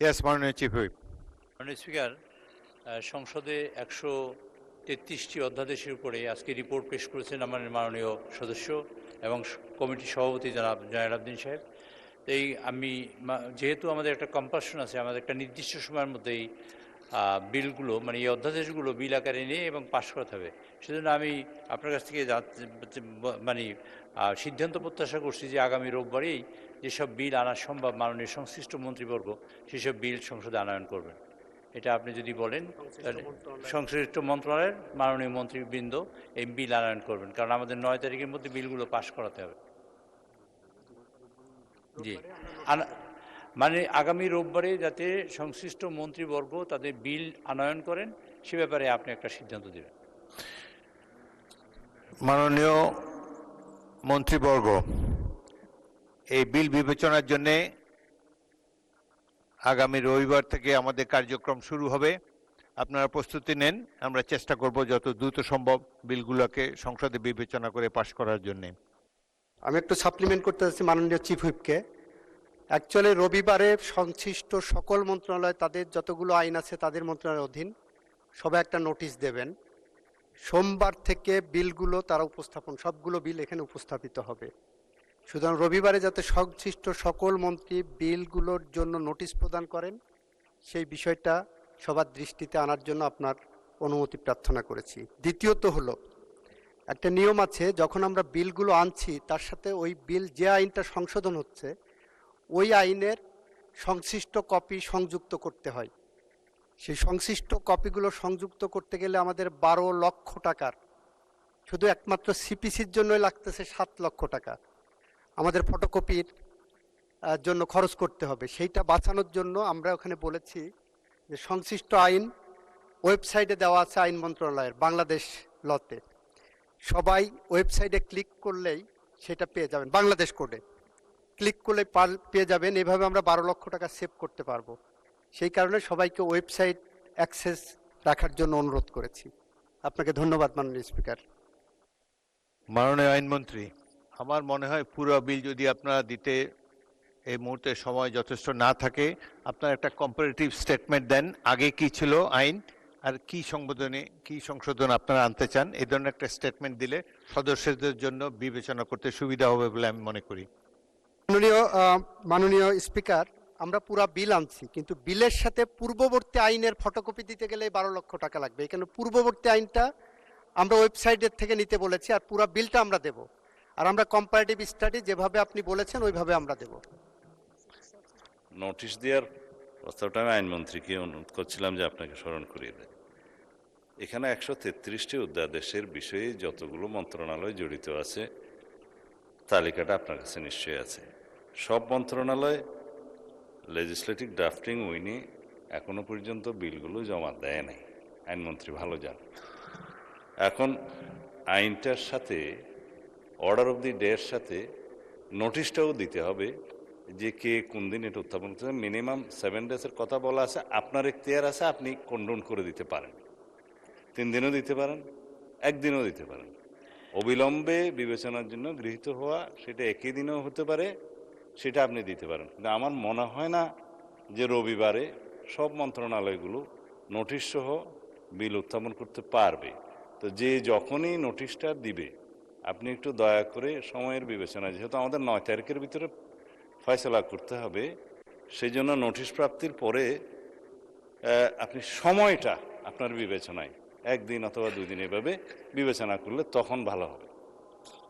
Yes, মাননীয় chief whip. মাননীয় speaker, সংসদে 133টি অধ্যাদেশের উপরে আজকে রিপোর্ট পেশ করেছেন আমাদের মাননীয় সদস্য এবং কমিটির সভাপতি জনাব জয়নাল সাহেব। এই আমি যেহেতু আমাদের একটা কম্পালশন আছে, আমাদের একটা নির্দিষ্ট সময়ের মধ্যেই বিলগুলো মানে এই অধ্যাদেশগুলো বিল আকারে নিয়ে এবং পাশ করাতে হবে, সেজন্য আমি আপনার কাছ থেকে মানে সিদ্ধান্ত প্রত্যাশা করছি যে আগামী রোববারেই যেসব বিল আনা সম্ভব মাননীয় সংশ্লিষ্ট মন্ত্রীবর্গ সেসব বিল সংসদে আনয়ন করবেন। এটা আপনি যদি বলেন তাহলে সংশ্লিষ্ট মন্ত্রণালয়ের মাননীয় মন্ত্রীবৃন্দ এই বিল আনয়ন করবেন, কারণ আমাদের 9 তারিখের মধ্যে বিলগুলো পাশ করাতে হবে। জি, মানে আগামী রোববারে যাতে সংশ্লিষ্ট মন্ত্রীবর্গ তাদের বিল আনয়ন করেন সে ব্যাপারে আপনি একটা সিদ্ধান্ত দেবেন। মাননীয় মন্ত্রীবর্গ, এই বিল বিবেচনার জন্য আগামী রবিবার থেকে আমাদের কার্যক্রম শুরু হবে। আপনারা প্রস্তুতি নেন, আমরা চেষ্টা করব যত দ্রুত সম্ভব বিলগুলোকে সংসদে বিবেচনা করে পাশ করার জন্য। আমি একটু সাপ্লিমেন্ট করতে চাচ্ছি মাননীয় চিফ হুইপকে। অ্যাকচুয়ালি রবিবারে সংশ্লিষ্ট সকল মন্ত্রণালয় তাদের যতগুলো আইন আছে তাদের মন্ত্রণালয়ের অধীন সবাই একটা নোটিশ দেবেন। সোমবার থেকে বিলগুলো তারা উপস্থাপন, সবগুলো বিল এখানে উপস্থাপিত হবে। সুতরাং রবিবারে যাতে সংশ্লিষ্ট সকল মন্ত্রী বিলগুলোর জন্য নোটিশ প্রদান করেন সেই বিষয়টা সবার দৃষ্টিতে আনার জন্য আপনার অনুমতি প্রার্থনা করেছি। দ্বিতীয়ত হলো, একটা নিয়ম আছে, যখন আমরা বিলগুলো আনছি তার সাথে ওই বিল যে আইনটা সংশোধন হচ্ছে ওই আইনের সংশ্লিষ্ট কপি সংযুক্ত করতে হয়। সেই সংশ্লিষ্ট কপিগুলো সংযুক্ত করতে গেলে আমাদের 12 লক্ষ টাকার, শুধু একমাত্র সিপিসির জন্যই লাগতেছে 7 লক্ষ টাকা আমাদের ফটোকপির জন্য খরচ করতে হবে। সেইটা বাঁচানোর জন্য আমরা ওখানে বলেছি যে সংশ্লিষ্ট আইন ওয়েবসাইটে দেওয়া আছে আইন মন্ত্রণালয়ের বাংলাদেশ লতে, সবাই ওয়েবসাইটে ক্লিক করলেই সেটা পেয়ে যাবেন, বাংলাদেশ কোডে ক্লিক করলে পেয়ে যাবেন। এভাবে আমরা 12 লক্ষ টাকা সেভ করতে পারবো। সেই কারণে সবাইকে ওয়েবসাইট অ্যাক্সেস রাখার জন্য অনুরোধ করেছি। আপনাকে ধন্যবাদ মাননীয় স্পিকার। মাননীয় আইনমন্ত্রী, আমার মনে হয় পুরো বিল যদি আপনারা দিতে এই মুহূর্তে সময় যথেষ্ট না থাকে, আপনারা একটা কম্পারেটিভ স্টেটমেন্ট দেন, আগে কি ছিল আইন আর কি সংশোধন আপনারা আনতে চান, এই ধরনের একটা স্টেটমেন্ট দিলে সদস্যদের জন্য বিবেচনা করতে সুবিধা হবে বলে আমি মনে করি। মাননীয় স্পিকার, আমরা পুরা বিল আনছি, কিন্তু বিলের সাথে পূর্ববর্তী আইনের ফটোকপি দিতে গেলে 12 লক্ষ টাকা লাগবে। এখানে পূর্ববর্তী আইনটা আমরা ওয়েবসাইটের থেকে নিতে বলেছি, আর পুরা বিলটা আমরা দেব। আর আমরা কম্পারেটিভ স্টাডি যেভাবে আপনি বলেছেন ওইভাবে আমরা দেব। নোটিশ দেওয়ার প্রস্তাবটা আমি আইনমন্ত্রীকে অনুরোধ করছিলাম যে আপনাকে স্মরণ করিয়ে দেয়। এখানে 133টি অধ্যাদেশের বিষয়ে যতগুলো মন্ত্রণালয় জড়িত আছে তালিকাটা আপনার কাছে নিশ্চয়ই আছে। সব মন্ত্রণালয় লেজিসলেটিভ ড্রাফটিং উইনে এখনো পর্যন্ত বিলগুলো জমা দেয় নাই, আইনমন্ত্রী ভালো জান। এখন আইনটার সাথে অর্ডার অফ দি ডের সাথে নোটিশটাও দিতে হবে যে কে কোন দিন এটা উত্থাপন করতে হবে। মিনিমাম 7 ডেজের কথা বলা আছে, আপনার এখতিয়ার আছে, আপনি কন্ডোন করে দিতে পারেন, 3 দিনও দিতে পারেন, 1 দিনও দিতে পারেন। অবিলম্বে বিবেচনার জন্য গৃহীত হওয়া সেটা একই দিনেও হতে পারে, সেটা আপনি দিতে পারেন। কিন্তু আমার মনে হয় না যে রবিবারে সব মন্ত্রণালয়গুলো নোটিশ সহ বিল উত্থাপন করতে পারবে। তো যে যখনই নোটিশটা দিবে আপনি একটু দয়া করে সময়ের বিবেচনা, যেহেতু আমাদের 9 তারিখের ভিতরে ফয়সলা করতে হবে, সেই জন্য নোটিশ প্রাপ্তির পরে আপনি সময়টা আপনার বিবেচনায় 1 দিন অথবা 2 দিন এভাবে বিবেচনা করলে তখন ভালো হবে।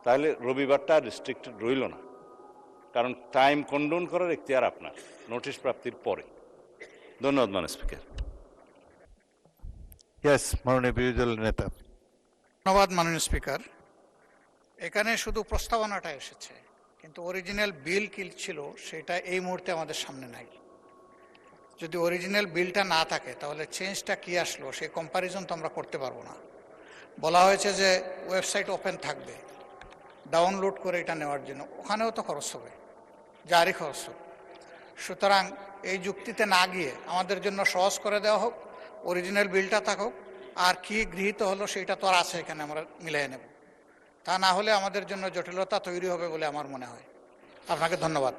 তাহলে রবিবারটা রেস্ট্রিক্টেড রইল না, কারণ টাইম কন্ডোন করার এখতিয়ার আপনার নোটিশ প্রাপ্তির পরে। ধন্যবাদ মাননীয় স্পিকার। ইয়েস, মাননীয় বিরোধী দলের নেতা। ধন্যবাদ মাননীয় স্পিকার। এখানে শুধু প্রস্তাবনাটা এসেছে, কিন্তু অরিজিনাল বিল কি ছিল সেটা এই মুহূর্তে আমাদের সামনে নাই। যদি অরিজিনাল বিলটা না থাকে তাহলে চেঞ্জটা কি আসলো সেই কম্প্যারিজন তো আমরা করতে পারবো না। বলা হয়েছে যে ওয়েবসাইট ওপেন থাকবে, ডাউনলোড করে এটা নেওয়ার জন্য ওখানেও তো খরচ হবে, জারি খরচ হবে। সুতরাং এই যুক্তিতে না গিয়ে আমাদের জন্য সহজ করে দেওয়া হোক, অরিজিনাল বিলটা থাকুক, আর কি গৃহীত হলো সেটা তো আর আছে, এখানে আমরা মিলিয়ে নেব। তা না হলে আমাদের জন্য জটিলতা তৈরি হবে বলে আমার মনে হয়। আপনাকে ধন্যবাদ।